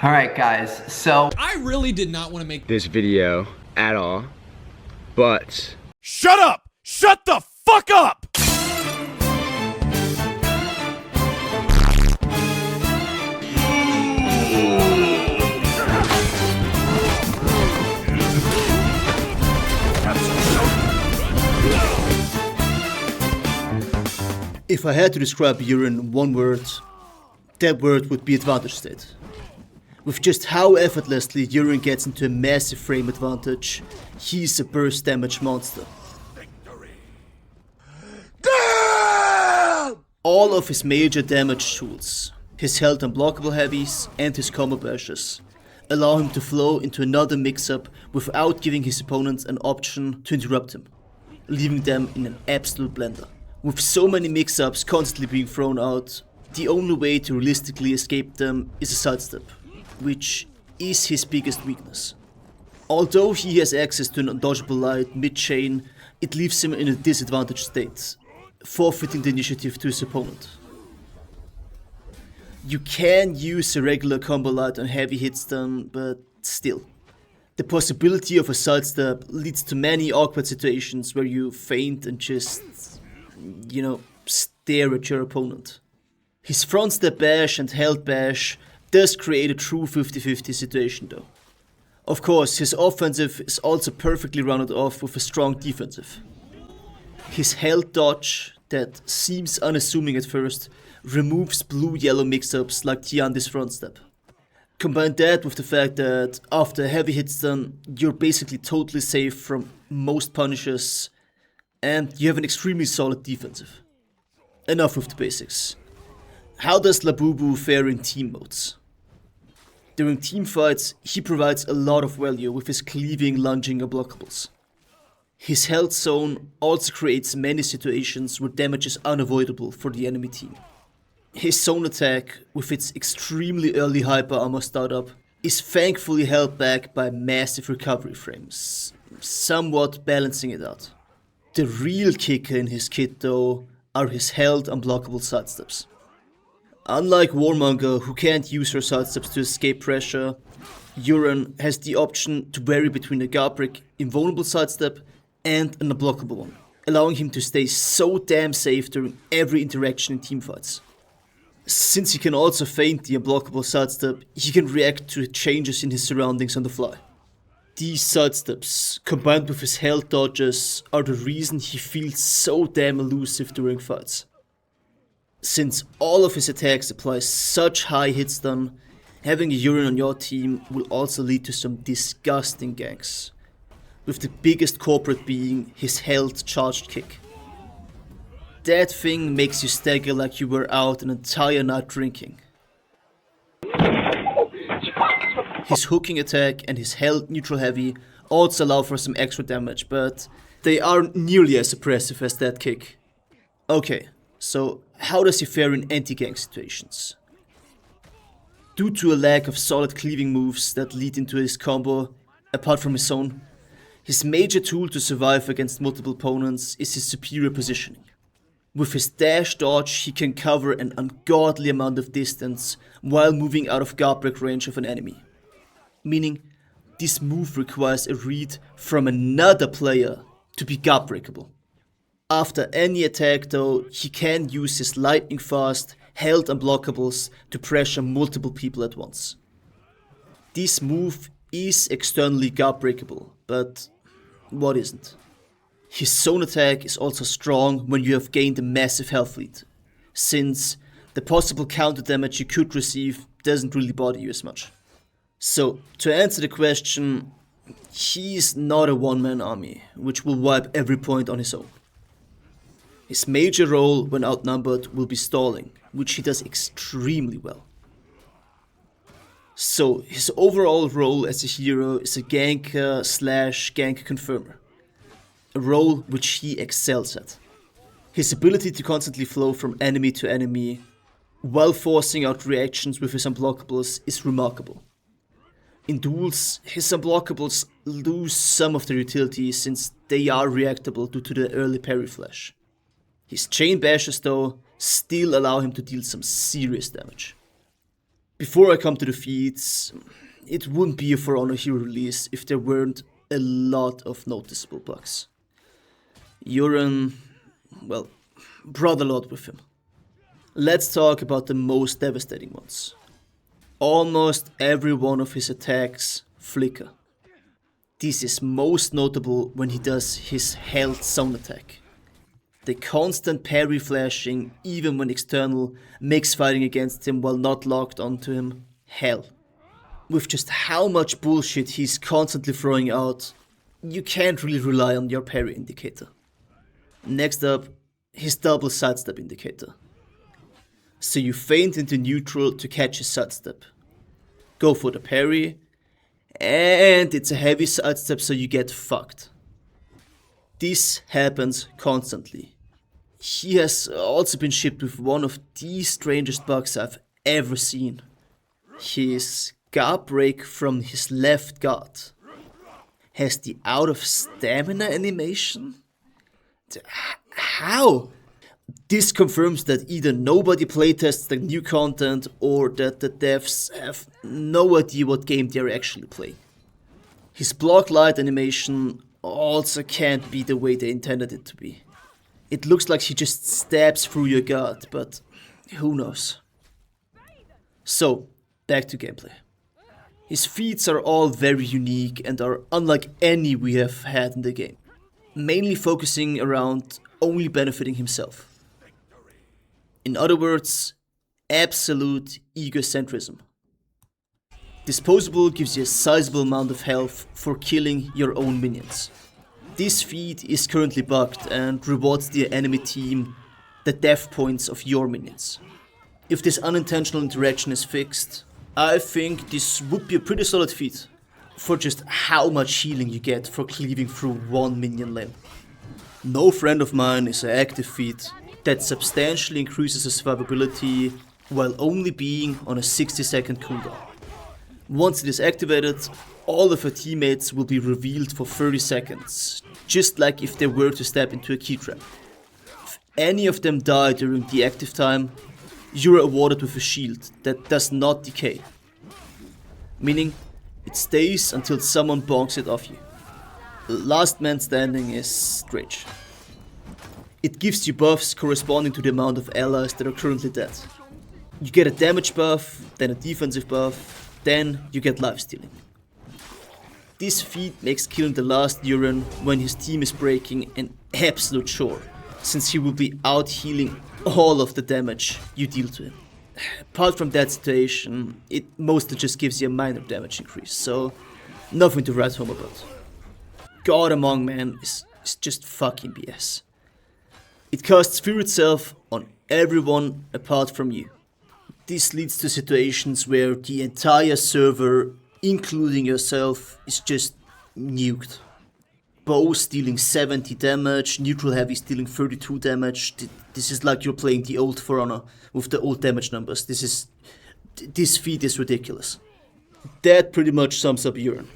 Alright guys, so I really did not want to make this video at all, but shut up! Shut the fuck up! If I had to describe Juren in one word, that word would be advantage state. With just how effortlessly Juren gets into a massive frame advantage, he's a burst damage monster. Damn! All of his major damage tools, his held unblockable heavies and his combo bashes, allow him to flow into another mix-up without giving his opponents an option to interrupt him, leaving them in an absolute blender. With so many mix-ups constantly being thrown out, the only way to realistically escape them is a sidestep, which is his biggest weakness. Although he has access to an undodgeable light mid-chain, it leaves him in a disadvantaged state, forfeiting the initiative to his opponent. You can use a regular combo light on heavy hitstun, but still. The possibility of a sidestep leads to many awkward situations where you feint and just, stare at your opponent. His front step bash and held bash does create a true 50-50 situation though. Of course, his offensive is also perfectly rounded off with a strong defensive. His held dodge, that seems unassuming at first, removes blue-yellow mix-ups like Tiandi's front step. Combine that with the fact that after a heavy hitstun, you're basically totally safe from most punishes, and you have an extremely solid defensive. Enough with the basics. How does Labubu fare in team modes? During team fights, he provides a lot of value with his cleaving, lunging unblockables. His health zone also creates many situations where damage is unavoidable for the enemy team. His zone attack, with its extremely early hyper armor startup, is thankfully held back by massive recovery frames, somewhat balancing it out. The real kicker in his kit though are his held unblockable sidesteps. Unlike Warmonger, who can't use her sidesteps to escape pressure, Juren has the option to vary between a Gabrick invulnerable sidestep and an unblockable one, allowing him to stay so damn safe during every interaction in teamfights. Since he can also feint the unblockable sidestep, he can react to changes in his surroundings on the fly. These sidesteps, combined with his held dodges, are the reason he feels so damn elusive during fights. Since all of his attacks apply such high hitstun, having a Juren on your team will also lead to some disgusting ganks, with the biggest culprit being his held charged kick. That thing makes you stagger like you were out an entire night drinking. His hooking attack and his held neutral heavy also allow for some extra damage, but they aren't nearly as oppressive as that kick. Okay, so how does he fare in anti-gank situations? Due to a lack of solid cleaving moves that lead into his combo, apart from his own, his major tool to survive against multiple opponents is his superior positioning. With his dash dodge, he can cover an ungodly amount of distance while moving out of guard break range of an enemy. Meaning, this move requires a read from another player to be guard breakable. After any attack though, he can use his lightning fast, held unblockables to pressure multiple people at once. This move is externally guard breakable, but what isn't? His zone attack is also strong when you have gained a massive health lead, since the possible counter damage you could receive doesn't really bother you as much. So, to answer the question, he's not a one-man army, which will wipe every point on his own. His major role when outnumbered will be stalling, which he does extremely well. So, his overall role as a hero is a ganker / gank confirmer, a role which he excels at. His ability to constantly flow from enemy to enemy while forcing out reactions with his unblockables is remarkable. In duels, his unblockables lose some of their utility since they are reactable due to the early parry flash. His chain bashes though still allow him to deal some serious damage. Before I come to the feats, it wouldn't be a For Honor Hero release if there weren't a lot of noticeable bugs. Juren, well, brought a lot with him. Let's talk about the most devastating ones. Almost every one of his attacks flicker. This is most notable when he does his health zone attack. The constant parry flashing, even when external, makes fighting against him while not locked onto him hell. With just how much bullshit he's constantly throwing out, you can't really rely on your parry indicator. Next up, his double sidestep indicator. So you feint into neutral to catch his sidestep. Go for the parry, and it's a heavy sidestep, so you get fucked. This happens constantly. He has also been shipped with one of the strangest bugs I've ever seen. His guard break from his left guard has the out of stamina animation? How? This confirms that either nobody playtests the new content or that the devs have no idea what game they're actually playing. His block light animation also can't be the way they intended it to be. It looks like he just stabs through your guard, but who knows. So, back to gameplay. His feats are all very unique and are unlike any we have had in the game, mainly focusing around only benefiting himself. In other words, absolute egocentrism. Disposable gives you a sizable amount of health for killing your own minions. This feat is currently bugged and rewards the enemy team the death points of your minions. If this unintentional interaction is fixed, I think this would be a pretty solid feat for just how much healing you get for cleaving through one minion lane. No Friend of Mine is an active feat that substantially increases his survivability while only being on a 60-second cooldown. Once it is activated, all of her teammates will be revealed for 30 seconds, just like if they were to step into a key trap. If any of them die during the active time, you are awarded with a shield that does not decay, meaning it stays until someone bonks it off you. Last man standing is strange. It gives you buffs corresponding to the amount of allies that are currently dead. You get a damage buff, then a defensive buff, then you get lifestealing. This feat makes killing the last Juren when his team is breaking an absolute chore, since he will be out healing all of the damage you deal to him. Apart from that situation, it mostly just gives you a minor damage increase, so nothing to write home about. God Among Men is just fucking BS. It casts fear itself on everyone apart from you. This leads to situations where the entire server, including yourself, is just nuked. Bows dealing 70 damage, neutral heavies dealing 32 damage. This is like you're playing the old For Honor with the old damage numbers. This feat is ridiculous. That pretty much sums up Juren.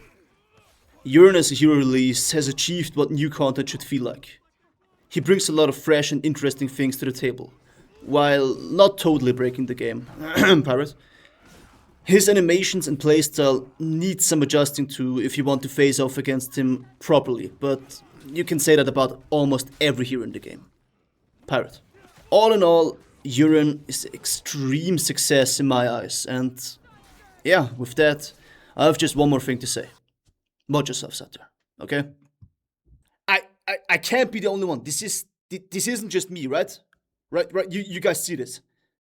Juren as a hero release has achieved what new content should feel like. He brings a lot of fresh and interesting things to the table, while not totally breaking the game. Pirate. His animations and playstyle need some adjusting to if you want to face off against him properly, but you can say that about almost every hero in the game. Pirate. All in all, Juren is an extreme success in my eyes, and yeah, with that, I have just one more thing to say. Watch yourselves out there, okay? I can't be the only one. This isn't just me, right? Right. You guys see this.